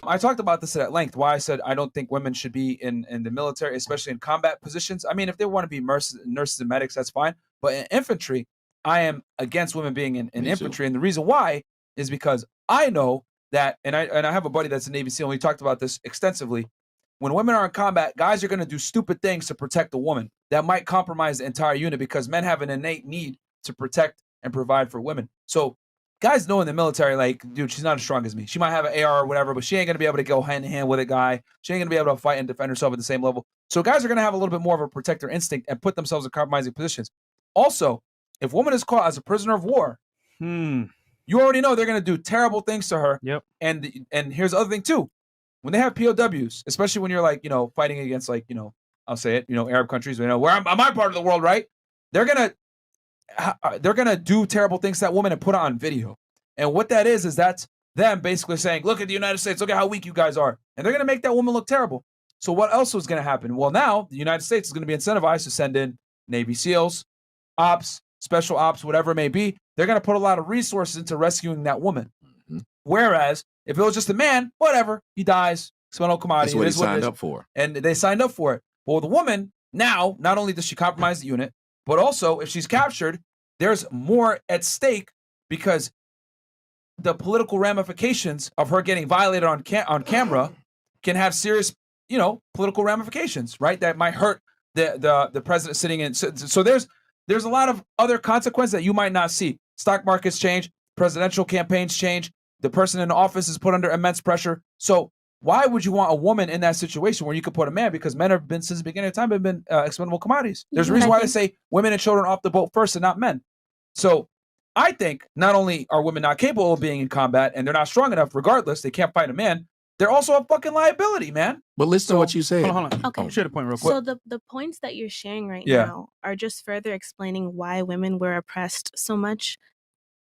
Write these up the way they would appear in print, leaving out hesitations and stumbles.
I talked about this at length, why I said I don't think women should be in the military, especially in combat positions. I mean, if they want to be nurses and medics, that's fine. But in infantry, I am against women being in infantry. And the reason why is because I know that, and I have a buddy that's a Navy SEAL, and we talked about this extensively. When women are in combat, guys are going to do stupid things to protect the woman that might compromise the entire unit, because men have an innate need to protect and provide for women. So guys know in the military, like, dude, she's not as strong as me. She might have an AR or whatever, but she ain't going to be able to go hand in hand with a guy. She ain't going to be able to fight and defend herself at the same level. So guys are going to have a little bit more of a protector instinct and put themselves in compromising positions. Also, if woman is caught as a prisoner of war, you already know they're going to do terrible things to her. Yep. And here's the other thing too. When they have POWs, especially when you're like, fighting against, like, I'll say it, Arab countries, where I'm my part of the world, right? They're gonna do terrible things to that woman and put it on video. And what that is that's them basically saying, look at the United States, look at how weak you guys are. And they're gonna make that woman look terrible. So what else was gonna happen? Well, now the United States is gonna be incentivized to send in Navy SEALs, ops, special ops, whatever it may be. They're gonna put a lot of resources into rescuing that woman. Whereas if it was just a man, whatever, he dies, expendable commodity. That's what he signed up for. And they signed up for it. But with a woman, now, not only does she compromise the unit, but also if she's captured, there's more at stake, because the political ramifications of her getting violated on camera can have serious, political ramifications, right? That might hurt the president sitting in. So there's a lot of other consequences that you might not see. Stock markets change, presidential campaigns change, the person in the office is put under immense pressure. So why would you want a woman in that situation where you could put a man? Because men have been, since the beginning of time, have been expendable commodities. There's a reason why they say women and children off the boat first and not men. So I think not only are women not capable of being in combat and they're not strong enough, regardless, they can't fight a man, they're also a fucking liability, man. But listen to what you said. Hold on. Okay. Share the point real quick. So the points that you're sharing right now are just further explaining why women were oppressed so much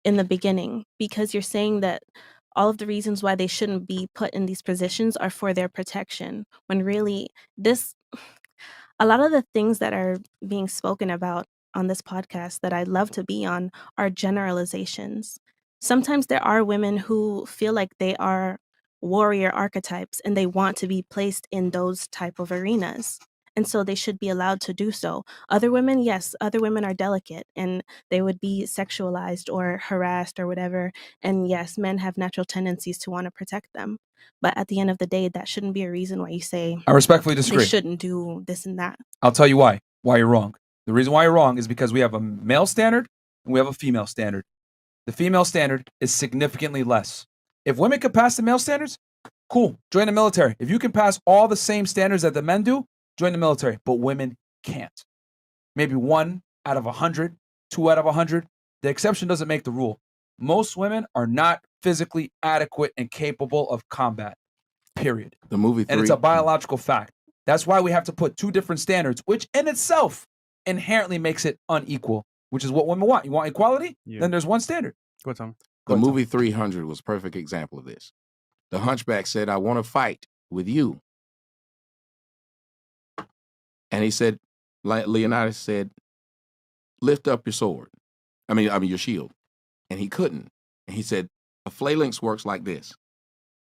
in the beginning, because you're saying that all of the reasons why they shouldn't be put in these positions are for their protection, when really a lot of the things that are being spoken about on this podcast that I'd love to be on are generalizations. Sometimes there are women who feel like they are warrior archetypes and they want to be placed in those type of arenas. And so they should be allowed to do so. Other women, yes, other women are delicate and they would be sexualized or harassed or whatever. And yes, men have natural tendencies to want to protect them. But at the end of the day, that shouldn't be a reason why you say I respectfully disagree. They shouldn't do this and that. I'll tell you why you're wrong. The reason why you're wrong is because we have a male standard and we have a female standard. The female standard is significantly less. If women could pass the male standards, cool, join the military. If you can pass all the same standards that the men do, join the military. But women can't. Maybe 1 out of 100, 2 out of 100. The exception doesn't make the rule. Most women are not physically adequate and capable of combat, period. The movie 3. And it's a biological fact. That's why we have to put 2 different standards, which in itself inherently makes it unequal, which is what women want. You want equality? Yeah. Then there's one standard. Go ahead, Tom. The movie 300 was a perfect example of this. The hunchback said, I want to fight with you. And he said, Leonidas said, lift up your sword. I mean your shield. And he couldn't. And he said, a phalanx works like this.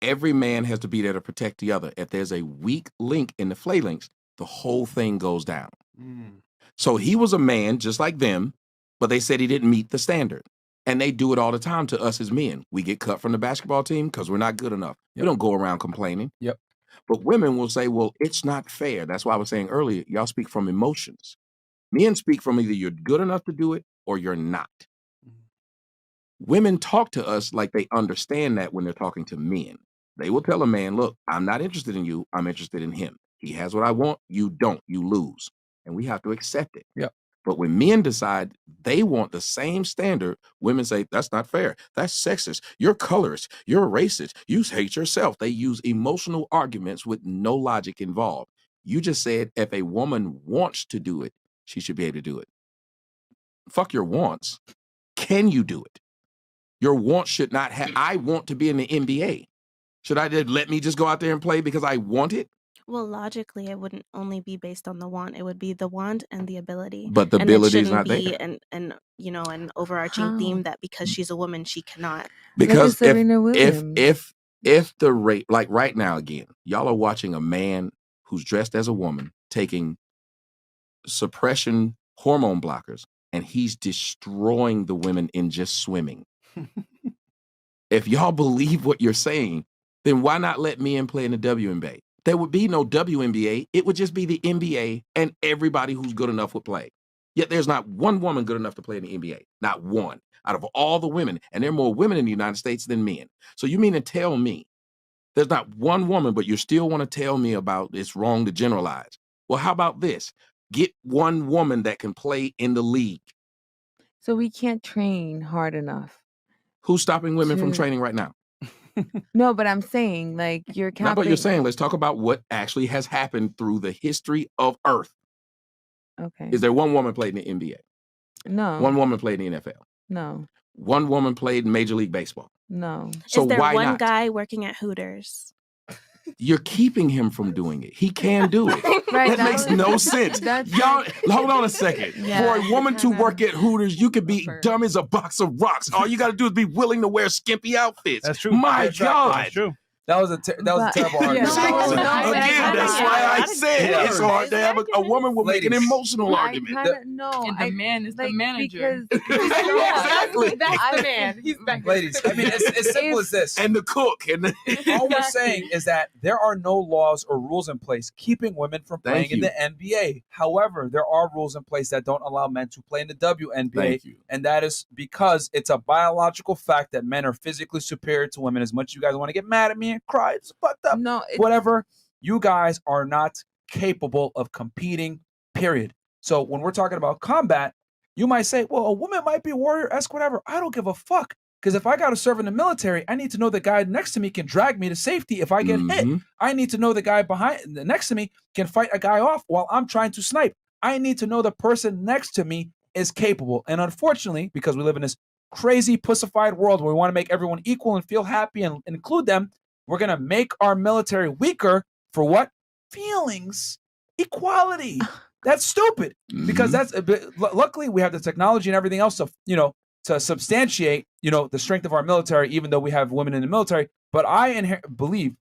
Every man has to be there to protect the other. If there's a weak link in the phalanx, the whole thing goes down. So he was a man just like them, but they said he didn't meet the standard. And they do it all the time to us as men. We get cut from the basketball team because we're not good enough. We don't go around complaining. Yep. But women will say, well, it's not fair. That's why I was saying earlier, y'all speak from emotions. Men speak from either you're good enough to do it or you're not. Women talk to us like they understand that when they're talking to men. They will tell a man, look, I'm not interested in you. I'm interested in him. He has what I want. You don't. You lose. And we have to accept it. Yep. But when men decide they want the same standard, women say, that's not fair. That's sexist. You're colorist. You're racist. You hate yourself. They use emotional arguments with no logic involved. You just said if a woman wants to do it, she should be able to do it. Fuck your wants. Can you do it? Your wants should not have, I want to be in the NBA. Should I let me just go out there and play because I want it? Well, logically, it wouldn't only be based on the want. It would be the want and the ability. But the and ability is shouldn't not be there. an overarching theme that because she's a woman, she cannot. Because Serena Williams. if If the rate, like right now, again, y'all are watching a man who's dressed as a woman taking suppression hormone blockers, and he's destroying the women in just swimming. If y'all believe what you're saying, then why not let men play in the WNBA? There would be no WNBA. It would just be the NBA, and everybody who's good enough would play. Yet there's not one woman good enough to play in the NBA. Not one. Out of all the women, and there are more women in the United States than men. So you mean to tell me there's not one woman, but you still want to tell me about it's wrong to generalize? Well, how about this? Get one woman that can play in the league. So we can't train hard enough. Who's stopping women from to- training right now? No, but I'm saying, like, you're counting. Not what you're saying. Let's talk about what actually has happened through the history of Earth. Okay. Is there one woman played in the NBA? No. One woman played in the NFL? No. One woman played in Major League Baseball? No. So Is there why one not? guy working at Hooters? You're keeping him from doing it. He can do it. Right. That makes no sense. Y'all, hold on a second. Yeah, For a woman to kinda work at Hooters, you could be prefer. dumb as a box of rocks. All you got to do is be willing to wear skimpy outfits. That's true. My God. That's true. That was a terrible argument. Yeah, no, Again, no, that's why I said Yeah. it's hard to have a woman will make an Ladies. emotional I argument. kind of know. And the man is the manager. Exactly. That's the man. He's back. Ladies, I mean, it's as simple as this. And the cook. And All we're saying is that there are no laws or rules in place keeping women from playing Thank in you. the NBA. However, there are rules in place that don't allow men to play in the WNBA. Thank you. And that is because it's a biological fact that men are physically superior to women. As much as you guys want to get mad at me and cry, it's fucked up. No. Whatever, you guys are not capable of competing, period. So when we're talking about combat, you might say, well, a woman might be warrior-esque, whatever. I don't give a fuck. Because if I got to serve in the military, I need to know the guy next to me can drag me to safety if I get hit. Mhm. I need to know the guy next to me can fight a guy off while I'm trying to snipe. I need to know the person next to me is capable. And unfortunately, because we live in this crazy pussified world where we want to make everyone equal and feel happy and include them, we're going to make our military weaker for what? Feelings. Equality. That's stupid. Because that's luckily we have the technology and everything else to, to substantiate, the strength of our military, even though we have women in the military. But I believe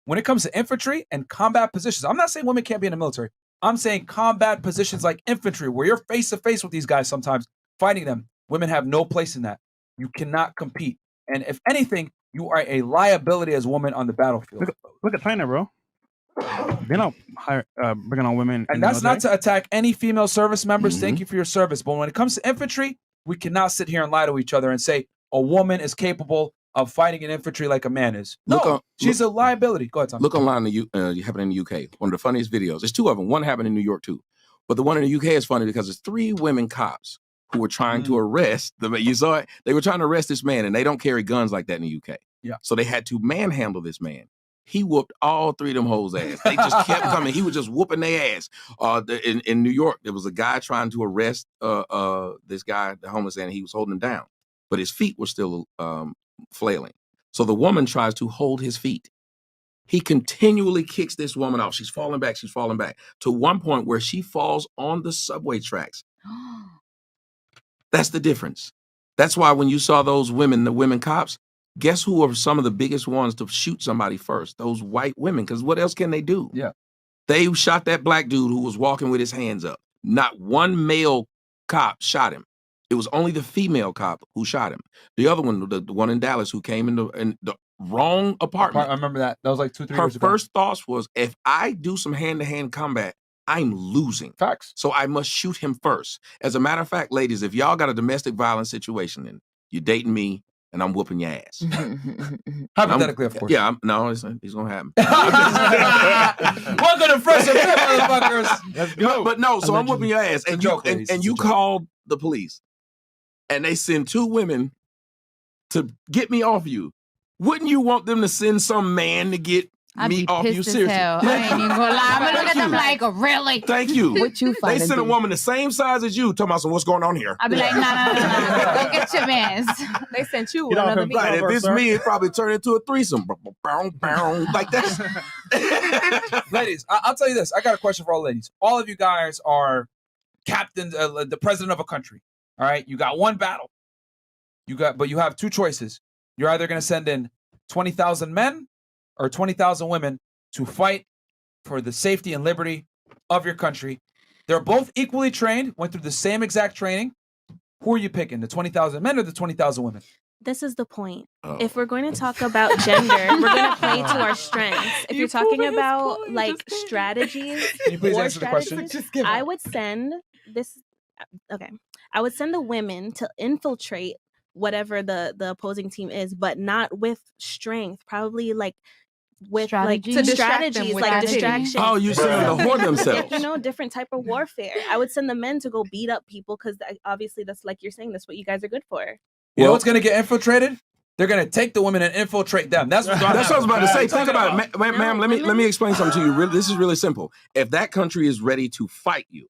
when it comes to infantry and combat positions, I'm not saying women can't be in the military. I'm saying combat positions like infantry, where you're face to face with these guys sometimes, fighting them. Women have no place in that. You cannot compete. And if anything, you are a liability as a woman on the battlefield. Look at China, bro. They don't bringing on women. And that's not to attack any female service members. Mhm. Thank you for your service. But when it comes to infantry, we cannot sit here and lie to each other and say a woman is capable of fighting in infantry like a man is. No, she's a liability. Go ahead, Tom. Look online, happened in the UK. One of the funniest videos. There's two of them. One happened in New York too. But the one in the UK is funny because it's 3 women cops who were trying to arrest them. You saw it? They were trying to arrest this man, and they don't carry guns like that in the UK. Yeah. So they had to manhandle this man. He whooped all 3 of them hoes' ass. They just kept coming. He was just whooping their ass. In New York, there was a guy trying to arrest this guy, the homeless, and he was holding him down. But his feet were still flailing. So the woman tries to hold his feet. He continually kicks this woman off. She's falling back. She's falling back to one point where she falls on the subway tracks. That's the difference. That's why when you saw those women, the women cops, guess who are some of the biggest ones to shoot somebody first? Those white women, because what else can they do? Yeah. They shot that black dude who was walking with his hands up. Not one male cop shot him. It was only the female cop who shot him. The other one, the one in Dallas, who came in the wrong apartment. I remember that. That was like 2-3 Her years ago. first thoughts was, if I do some hand-to-hand combat, I'm losing. Facts. So I must shoot him first. As a matter of fact, ladies, if y'all got a domestic violence situation and you're dating me and I'm whooping your ass. Hypothetically, of course. Yeah, it's going to happen. Welcome to Fresh and Fit, motherfuckers. Let's go. But no, so I'm whooping your ass. It's a And joke, you, ladies. and It's you a joke. called the police. And they send 2 women to get me off you. Wouldn't you want them to send some man to get I'd me be off you? pissed as Seriously. hell. I ain't even gonna lie. I'm gonna look at them like, really? Thank you. What you They find sent a woman the same size as you, talking about, so what's going on here? I'd be like, no. Go get your mans. They sent you Get off another him, meeting. Right, if it's sir. me, it probably turned into a threesome. Like that's Ladies, I'll tell you this. I got a question for all ladies. All of you guys are captains, the president of a country. All right, you got one battle. But you have 2 choices. You're either going to send in 20,000 men or 20,000 women to fight for the safety and liberty of your country. They're both equally trained, went through the same exact training. Who are you picking, the 20,000 men or the 20,000 women? This is the point. Oh. If we're going to talk about gender, we're going to play to our strengths. If you're talking about like strategies, Can you please war answer the question? strategies, I would send this. Okay, I would send the women to infiltrate whatever the opposing team is, but not with strength. Probably like with Strategy? like To distract them strategies, with like activity. distractions. Oh, you send them to hoard themselves. You know, different type of warfare. I would send the men to go beat up people because obviously that's like you're saying, that's what you guys are good for. You know what's going to get infiltrated? They're going to take the women and infiltrate them. That's what That's what I was about to say. Think about it, ma'am. No, Let me women- explain something to you. This is really simple. If that country is ready to fight you,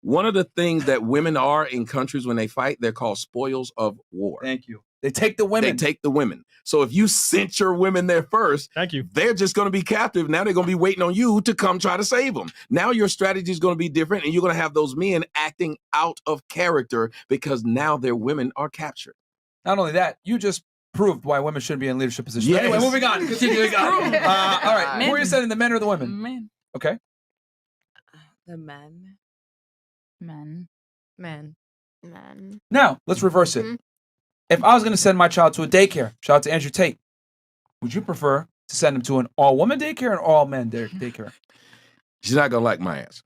one of the things that women are in countries when they fight, they're called spoils of war. Thank you. They take the They women. take the women. So if you sent your women there first, Thank you. they're just going to be captive. Now they're going to be waiting on you to come try to save them. Now your strategy is going to be different, and you're going to have those men acting out of character because now their women are captured. Not only that, you just proved why women shouldn't be in leadership positions. Yes. Anyway, moving on. Continuing on. All right. Men. Who are you sending, the men or the women? Men. Okay. The men. Men. Men. Men. Now, let's reverse it. Mhm. If I was going to send my child to a daycare, shout out to Andrew Tate, would you prefer to send him to an all-woman daycare or an all-men daycare? She's not going to like my answer.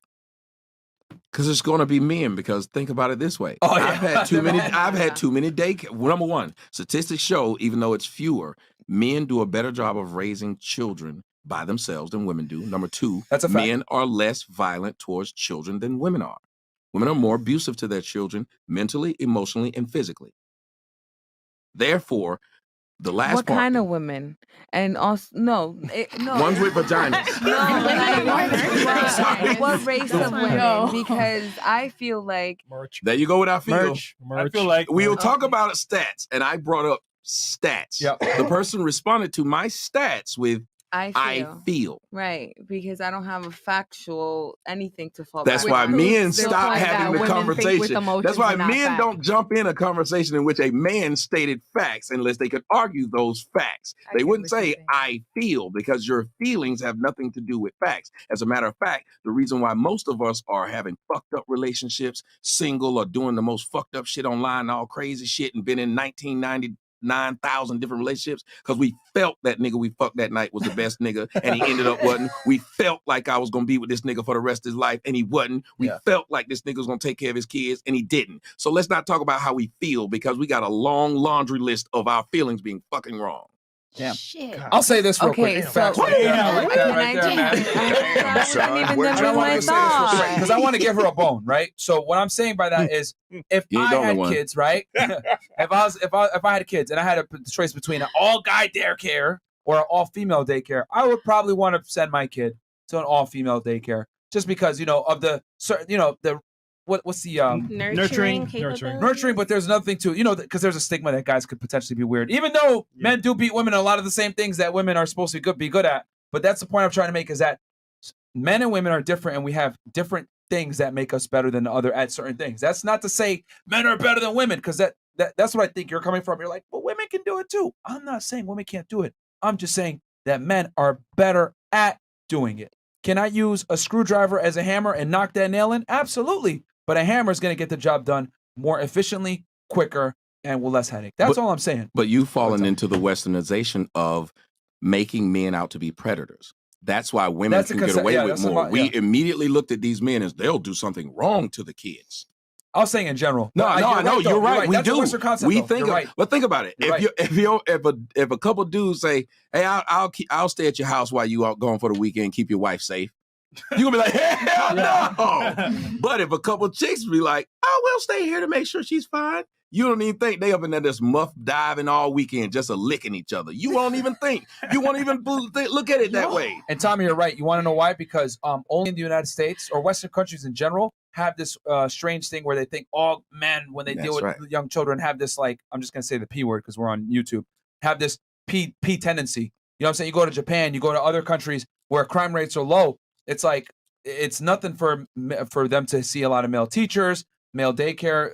Because it's going to be men. Because think about it this way: Oh, yeah. I've had too many daycare. Number one, statistics show, even though it's fewer, men do a better job of raising children by themselves than women do. Number two, That's a fact. men are less violent towards children than women are. Women are more abusive to their children mentally, emotionally, and physically. Therefore, the last What part, kind of women? And also, no. ones with vaginas. Sorry. What race of women? Yo. Because I feel like Merch. There you go with our feel. Merch. I feel like We'll Okay. talk about stats, and I brought up stats. Yep. The person responded to my stats with I feel. right, because I don't have a factual anything to fall That's back why on. men the stop point that having the women think with conversation. emotions That's why and not men facts. don't jump in a conversation in which a man stated facts unless they could argue those facts. I They get wouldn't what you're say, saying. I feel, because your feelings have nothing to do with facts. As a matter of fact, the reason why most of us are having fucked up relationships, single, or doing the most fucked up shit online, all crazy shit, and been in 9,000 different relationships, because we felt that nigga we fucked that night was the best nigga, and he ended up wasn't. We felt like I was gonna be with this nigga for the rest of his life, and he wasn't. We Yeah. felt like this nigga was gonna take care of his kids, and he didn't. So let's not talk about how we feel, because we got a long laundry list of our feelings being fucking wrong. Damn. Shit. I'll say this real Okay, quick. so- Facts right there, right there, Can right I there, man. just- I wasn't even We're done trying with to my say this real quick, Because I want to give her a bone, right? So what I'm saying by that is, if You ain't I the only had one. kids, right? if I had kids and I had a choice between an all guy daycare or an all female daycare, I would probably want to send my kid to an all female daycare, just because of the certain, the what's the Nurturing. nurturing, but there's another thing too, because there's a stigma that guys could potentially be weird, even though men do beat women in a lot of the same things that women are supposed to be good at. But that's the point I'm trying to make, is that men and women are different, and we have different things that make us better than the other at certain things. That's not to say men are better than women, because that's what I think you're coming from. You're like, well, women can do it too. I'm not saying women can't do it. I'm just saying that men are better at doing it. Can I use a screwdriver as a hammer and knock that nail in? Absolutely. But a hammer is going to get the job done more efficiently, quicker, and with less headache. That's all I'm saying. But you've fallen up? into the westernization of making men out to be predators. That's why women That's the can get concept- away yeah, with that's more. about- We yeah. immediately looked at these men as they'll do something wrong to the kids. I was saying in general. No, I know you're right. We That's do. a Western concept, We though. think, You're right. but think about it. You're If a couple dudes say, "Hey, I'll stay at your house while you out going for the weekend, keep your wife safe," you gonna be like, "Hell no!" But if a couple chicks be like, "Oh, we'll stay here to make sure she's fine," you don't even think they up in there just muff diving all weekend, just a licking each other. You won't even think. You won't even look at it that way. And Tommy, you're right. You want to know why? Because only in the United States or Western countries in general have this strange thing where they think all men, when they deal with That's right. young children, have this, like, I'm just gonna say the P word because we're on YouTube, have this P tendency. You know what I'm saying? You go to Japan, you go to other countries where crime rates are low. It's like it's nothing for them to see a lot of male teachers, male daycare.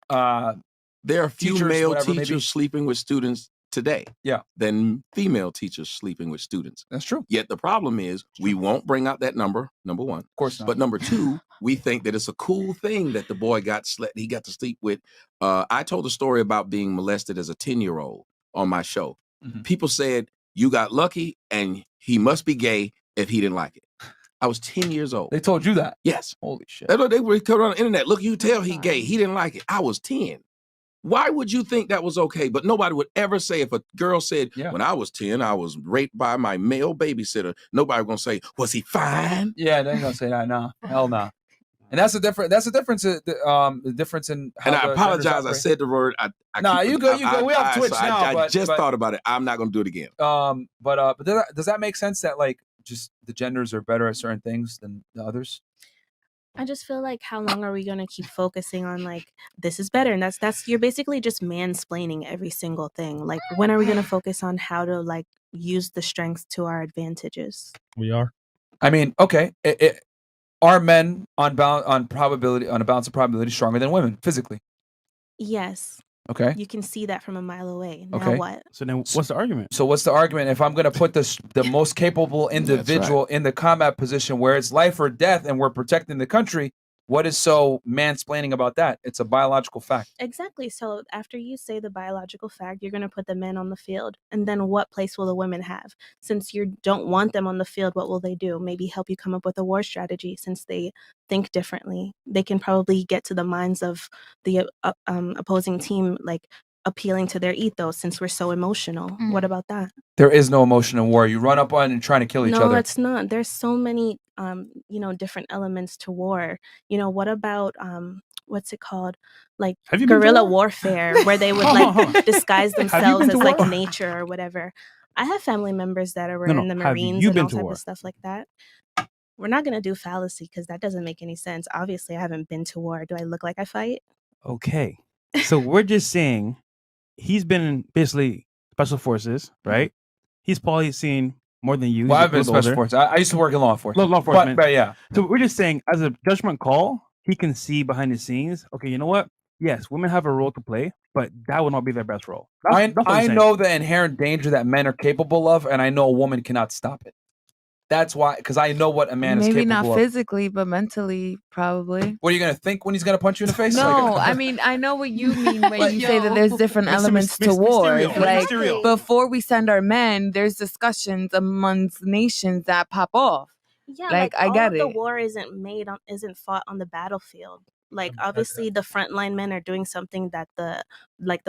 There are few Teachers, male whatever, teachers maybe. sleeping with students today Yeah. than female teachers sleeping with students. That's true. Yet the problem is we won't bring out that number one. Of course not. But number two, we think that it's a cool thing that the boy he got to sleep with. I told a story about being molested as a 10-year-old on my show. Mhm. People said, you got lucky and he must be gay if he didn't like it. I was 10 years old. They told you that? Yes. Holy shit. They were coming on the internet. Look, you tell he gay. He didn't like it. I was 10. Why would you think that was okay? But nobody would ever say, if a girl said, when I was 10, I was raped by my male babysitter, nobody going to say, was he fine? Yeah, they ain't going to say that. No. Hell no. And that's the difference. That's the difference. The difference in how and I the apologize. genders I operate. said the word. Nah, you go. We off Twitch so now. I just but, thought about it. I'm not going to do it again. But does that make sense that like just the genders are better at certain things than the others? I just feel like, how long are we going to keep focusing on like this is better, and that's you're basically just mansplaining every single thing. Like, when are we going to focus on how to like use the strengths to our advantages? We are. I mean, okay, are men on a balance of probability stronger than women physically? Yes. Okay. You can see that from a mile away. Now Okay. what? So then, what's the argument? So what's the argument if I'm going to put the most capable individual in the combat position where it's life or death and we're protecting the country? What is so mansplaining about that? It's a biological fact. Exactly. So after you say the biological fact, you're going to put the men on the field. And then what place will the women have? Since you don't want them on the field, what will they do? Maybe help you come up with a war strategy. Since they think differently, they can probably get to the minds of the opposing team, like appealing to their ethos, since we're so emotional. What about that? There is no emotion in war. You run up on and trying to kill each other. No, it's not. There's so many, different elements to war. What about, what's it called? Like Have you been to guerrilla war? warfare, where they would Hold on, hold on. like disguise Have you themselves been as to like war? nature or whatever. I have family members that were No, in the have Marines you and been all to type war? of stuff like that. We're not gonna do fallacy because that doesn't make any sense. Obviously, I haven't been to war. Do I look like I fight? Okay. So we're just saying he's been in basically special forces, right? He's probably seen more than you. Well, He's I've been a little special older. forces. I used to work in law enforcement. Law enforcement. But yeah. So we're just saying, as a judgment call, he can see behind the scenes. Okay, you know what? Yes, women have a role to play, but that would not be their best role. That's what I'm I saying. know the inherent danger that men are capable of, and I know a woman cannot stop it. That's why, because I know what a man is Maybe capable not of. physically, but mentally, probably. What are you gonna think when he's gonna punch you in the face? No, Like- I mean, I know what you mean when But you say that there's different elements to war. Mysterio, Like, Mysterio. before we send our men, there's discussions amongst nations that pop off. Yeah, Like, I all get of the it. war isn't fought on the battlefield. Like, obviously the frontline men are doing something that the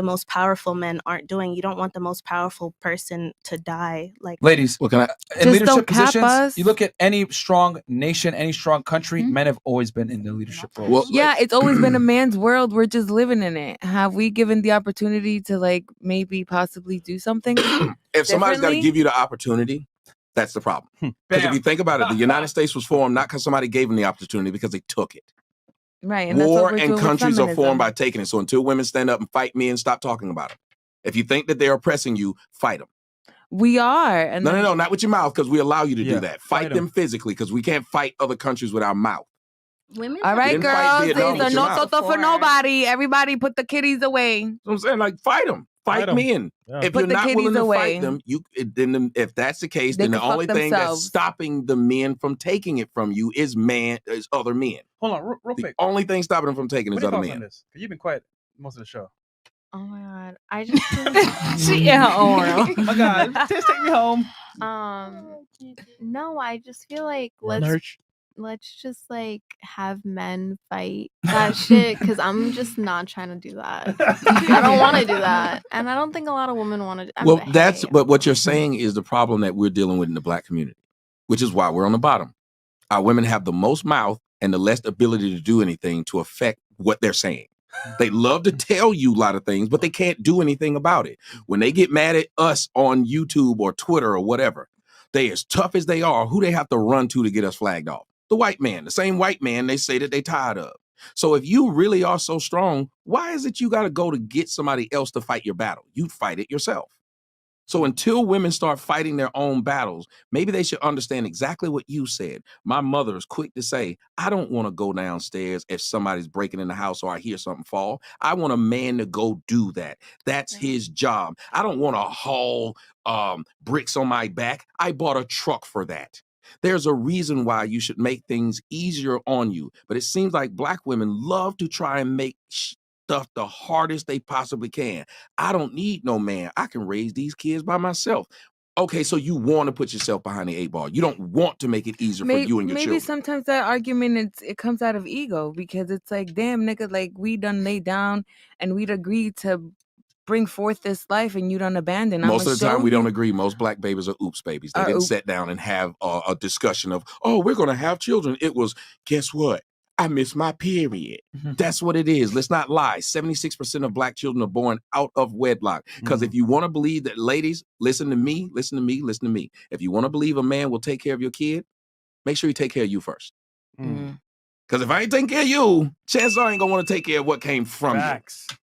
most powerful men aren't doing. You don't want the most powerful person to die. Like, Ladies, Well, can I? in Just leadership don't cap positions, us. you look at any strong nation, any strong country, men have always been in the leadership roles. Well, Yeah, it's always been a man's world. We're just living in it. Have we given the opportunity to like maybe possibly do something? if somebody's got to differently? give you the opportunity, that's the problem. Because if Bam. you think about it, the United States was formed not because somebody gave them the opportunity, because they took it. Right. And that's what War we're and doing with countries are feminism. formed by taking it. So until women stand up and fight men, stop talking about them. If you think that they're oppressing you, fight them. We are. And then- No, not with your mouth, because we allow you to Yeah, do that. Fight fight them physically, because we can't fight other countries with our mouth. women. All right, didn't fight girls. Vietnam It's a with no your mouth. toto for nobody. Everybody put the kitties away. So I'm saying, like, fight them. Fight Fight 'em. men. Yeah. If Put you're the not willing kiddies to away. fight them, if that's the case, They then the can fuck only thing that's themselves. stopping the men from taking it from you is other men. Hold on, real The quick. only thing stopping them from taking it What is are your other thoughts on men. this? 'Cause you've been quiet most of the show. Oh my god. I just Oh my God, just take me home. no, I just feel like Lurch. let's just like have men fight that shit, because I'm just not trying to do that. I don't want to do that, and I don't think a lot of women want to. Well, but what you're saying is the problem that we're dealing with in the black community, which is why we're on the bottom. Our women have the most mouth and the less ability to do anything to affect what they're saying. They love to tell you a lot of things, but they can't do anything about it. When they get mad at us on YouTube or Twitter or whatever, they as tough as they are, who they have to run to get us flagged off? The white man, the same white man they say that they tired of. So if you really are so strong, why is it you got to go to get somebody else to fight your battle? You fight it yourself. So until women start fighting their own battles, maybe they should understand exactly what you said. My mother is quick to say, I don't want to go downstairs if somebody's breaking in the house or I hear something fall. I want a man to go do that. That's his job. I don't want to haul bricks on my back. I bought a truck for that. There's a reason why you should make things easier on you. But it seems like Black women love to try and make stuff the hardest they possibly can. I don't need no man. I can raise these kids by myself. Okay, so you want to put yourself behind the 8 ball. You don't want to make it easier for you and your Maybe children. sometimes that argument it comes out of ego because it's like, damn nigga, like we done laid down and we'd agreed to bring forth this life and you done abandon. Most of the time we don't agree. Most Black babies are oops babies. They didn't sit down and have a discussion of, oh, we're going to have children. It was, guess what? I missed my period. That's what it is. Let's not lie. 76% of Black children are born out of wedlock. Because if you want to believe that, ladies, listen to me. If you want to believe a man will take care of your kid, make sure he take care of you first. Because if I ain't taking care of you, chances are I ain't going to want to take care of what came from Facts. you.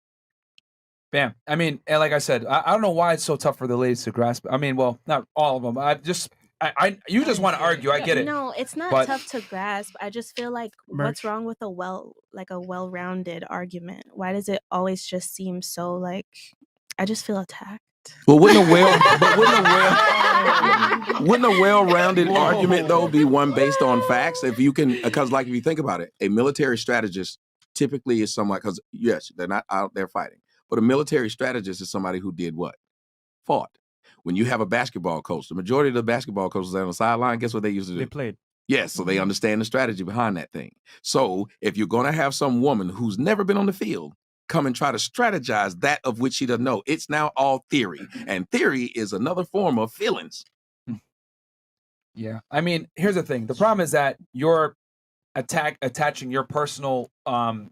Bam. I mean, and like I said, I don't know why it's so tough for the ladies to grasp. I mean, well, not all of them. You just want to argue. I get it. No, it's not But- tough to grasp. I just feel like what's wrong with a well-rounded argument? Why does it always just seem so like I just feel attacked? Well, wouldn't a well-rounded argument though be one based on facts? If you can, because like if you think about it, a military strategist typically is somebody, because yes, they're not out there fighting, but a military strategist is somebody who did what? Fought. When you have a basketball coach, the majority of the basketball coaches on the sideline, guess what they used to do? They played. Yes, so they understand the strategy behind that thing. So if you're going to have some woman who's never been on the field come and try to strategize that of which she doesn't know, it's now all theory. And theory is another form of feelings. Yeah. I mean, here's the thing. The problem is that you're attaching your personal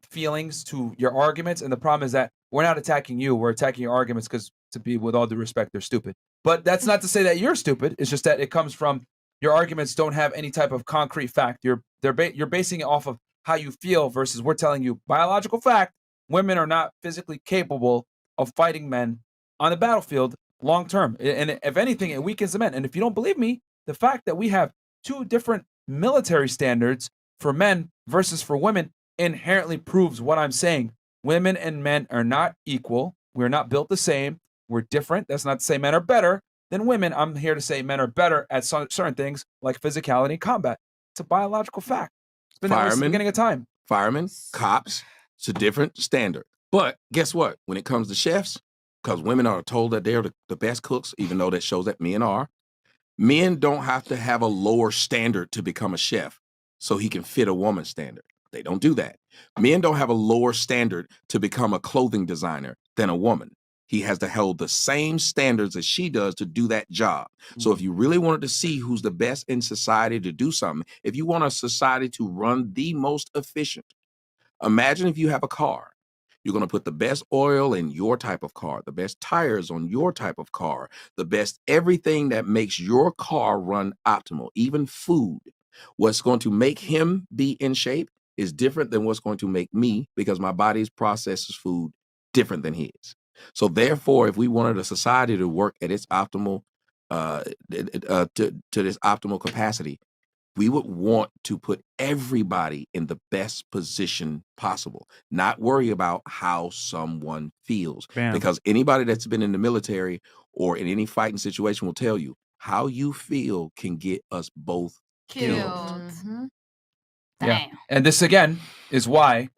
feelings to your arguments. And the problem is that we're not attacking you. We're attacking your arguments because, to be with all due respect, they're stupid. But that's not to say that you're stupid. It's just that it comes from your arguments don't have any type of concrete fact. You're basing it off of how you feel versus we're telling you biological fact. Women are not physically capable of fighting men on the battlefield long term. And if anything, it weakens the men. And if you don't believe me, the fact that we have two different military standards for men versus for women inherently proves what I'm saying. Women and men are not equal. We're not built the same. We're different. That's not to say men are better than women. I'm here to say men are better at certain things like physicality and combat. It's a biological fact. It's been that way since the beginning of time. Firemen, cops, it's a different standard. But guess what? When it comes to chefs, because women are told that they're the best cooks, even though that shows that men are, men don't have to have a lower standard to become a chef so he can fit a woman's standard. They don't do that. Men don't have a lower standard to become a clothing designer than a woman. He has to hold the same standards as she does to do that job. So if you really wanted to see who's the best in society to do something, if you want a society to run the most efficient, imagine if you have a car. You're going to put the best oil in your type of car, the best tires on your type of car, the best everything that makes your car run optimal, even food. What's going to make him be in shape is different than what's going to make me, because my body processes food different than his. So therefore, if we wanted a society to work at its optimal, to this optimal capacity, we would want to put everybody in the best position possible, not worry about how someone feels. Bam. Because anybody that's been in the military or in any fighting situation will tell you how you feel can get us both killed. Mhm. Yeah. Damn. And this again is why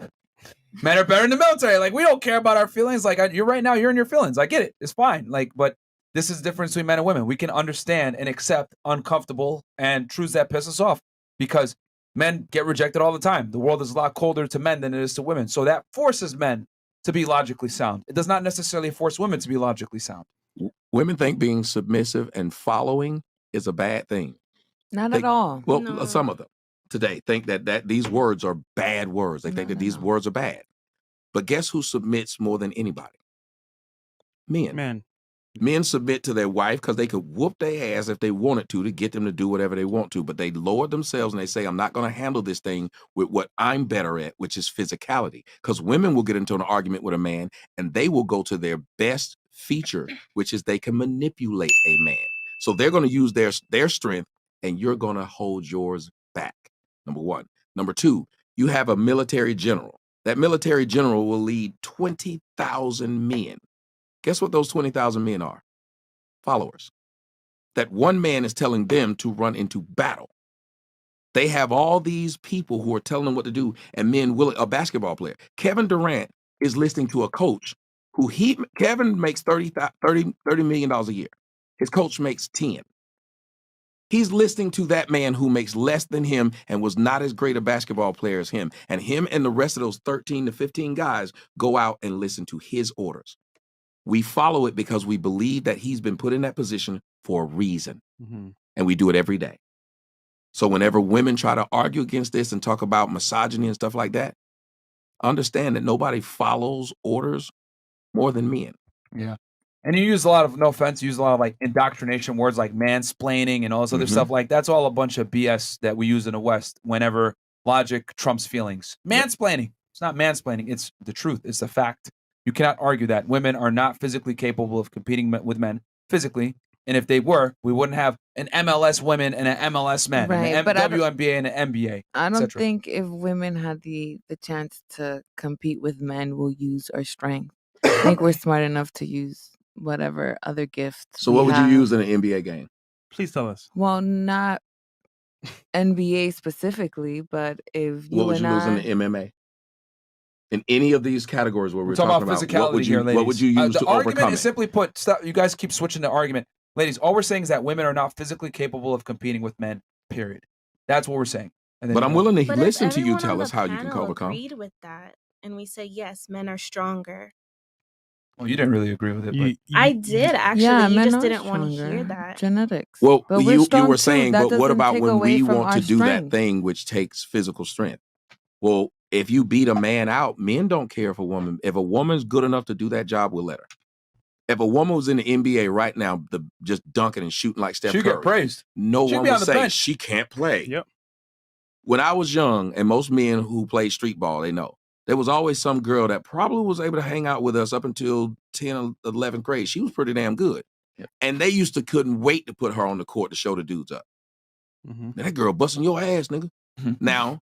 men are better in the military. Like, we don't care about our feelings. Like, you're right now, you're in your feelings. I get it. It's fine. Like, but this is the difference between men and women. We can understand and accept uncomfortable and truths that piss us off, because men get rejected all the time. The world is a lot colder to men than it is to women. So that forces men to be logically sound. It does not necessarily force women to be logically sound. Women think being submissive and following is a bad thing. Not at all. Well, No. some of them today think that these words are bad words. They think that these words are bad. But guess who submits more than anybody? Men. Man. Men submit to their wife because they could whoop their ass if they wanted to get them to do whatever they want to. But they lower themselves and they say, I'm not going to handle this thing with what I'm better at, which is physicality. Because women will get into an argument with a man and they will go to their best feature, which is they can manipulate a man. So they're going to use their strength, and you're going to hold yours back. Number one. Number two, you have a military general. That military general will lead 20,000 men. Guess what those 20,000 men are? Followers. That one man is telling them to run into battle. They have all these people who are telling them what to do, and men will. A basketball player, Kevin Durant, is listening to a coach who Kevin makes $30 million a year. His coach makes 10. He's listening to that man who makes less than him and was not as great a basketball player as him. And him and the rest of those 13 to 15 guys go out and listen to his orders. We follow it because we believe that he's been put in that position for a reason. Mm-hmm. And we do it every day. So whenever women try to argue against this and talk about misogyny and stuff like that, understand that nobody follows orders more than men. Yeah. And you use a lot of, no offense, you use a lot of like indoctrination words like mansplaining and all this other stuff. Like that's all a bunch of BS that we use in the West whenever logic trumps feelings. Mansplaining. It's not mansplaining. It's the truth. It's the fact. You cannot argue that women are not physically capable of competing with men physically. And if they were, we wouldn't have an MLS women and an MLS men, Right, and but an WNBA and an NBA. I don't etc. think if women had the chance to compete with men, we'll use our strength. I think we're smart enough to use whatever other gifts. So we what would you have. use in an NBA game? Please tell us. Well, not NBA specifically, but if you What would and you use in I, the MMA? In any of these categories where we're talking talking about about, physicality what would you, here, ladies. what would you use the to argument overcome is it? simply put, stop, you guys keep switching the argument. Ladies, all we're saying is that women are not physically capable of competing with men, period. That's what we're saying. And then But I'm willing to But listen if to you everyone on tell the us how you can panel overcome. agreed with that, and we say yes, men are stronger. Well, you didn't really agree with it, but I did actually. yeah, you men just are didn't want to hear stronger. that. Genetics. Well, but we're you strong were too. saying, That but what doesn't about take when away we from want our to do that strength. thing which takes physical strength? Well, if you beat a man out, men don't care if a woman. If a woman's good enough to do that job, we'll let her. If a woman was in the NBA right now, just dunking and shooting like Steph she'd Curry, get praised. no She'd one be would on the say bench. she can't play. Yep. When I was young, and most men who played street ball, they know, there was always some girl that probably was able to hang out with us up until 10 or 11th grade. She was pretty damn good. Yep. And they couldn't wait to put her on the court to show the dudes up. Mm-hmm. That girl busting your ass, nigga. Now,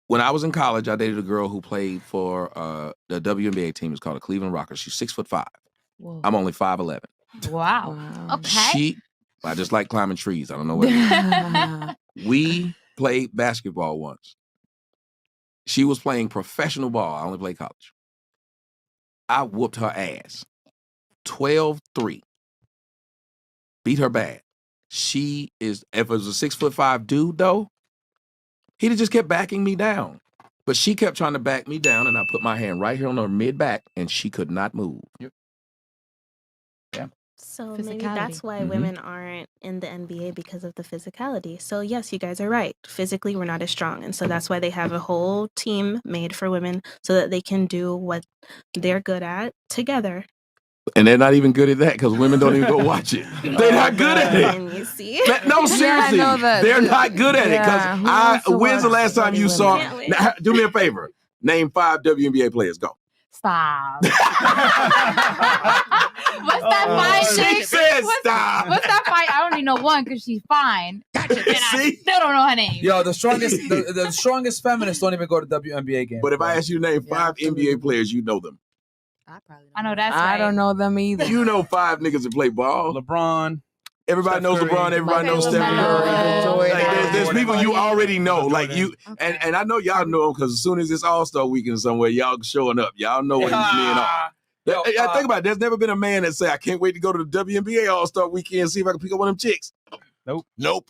when I was in college, I dated a girl who played for the WNBA team. It's called the Cleveland Rockers. She's 6'5". Whoa. I'm only 5'11". Wow. Wow. Okay. I just like climbing trees. I don't know what it is. We played basketball once. She was playing professional ball. I only played college. I whooped her ass. 12-3. Beat her bad. If it was a 6'5" dude, though, he'd have just kept backing me down. But she kept trying to back me down, and I put my hand right here on her mid-back, and she could not move. Yep. So maybe Physicality. that's why Mhm. women aren't in the NBA because of the physicality. So yes, you guys are right. Physically, we're not as strong. And so that's why they have a whole team made for women so that they can do what they're good at together. And they're not even good at that because women don't even go watch it. They're not good at it. And you see? No, seriously, know that. they're not good at it. Yeah, who wants Because to when's the watch last time you sweaty saw? women? Can't wait. Now, do me a favor. Name 5 WNBA players. Go. Stop. What's that fine She chick? said What's stop. that fine? I only know one because she's fine. And I See? still don't know her name. Yo, the strongest, the strongest feminists don't even go to WNBA games. But if I ask you to name Yeah, 5 absolutely. NBA players, you know them. I know that's I right. don't know them either. You know 5 niggas that play ball. LeBron. Everybody Steph knows Curry. LeBron. Everybody knows Okay, Steph LeBron. Curry. Jordan. Like, there's people you already know. Jordan. Like you, and I know y'all know them because as soon as it's All-Star Weekend somewhere, y'all showing up. Y'all know where these men are. Yo, Think about it. There's never been a man that say, I can't wait to go to the WNBA All-Star Weekend and see if I can pick up one of them chicks. Nope. Nope.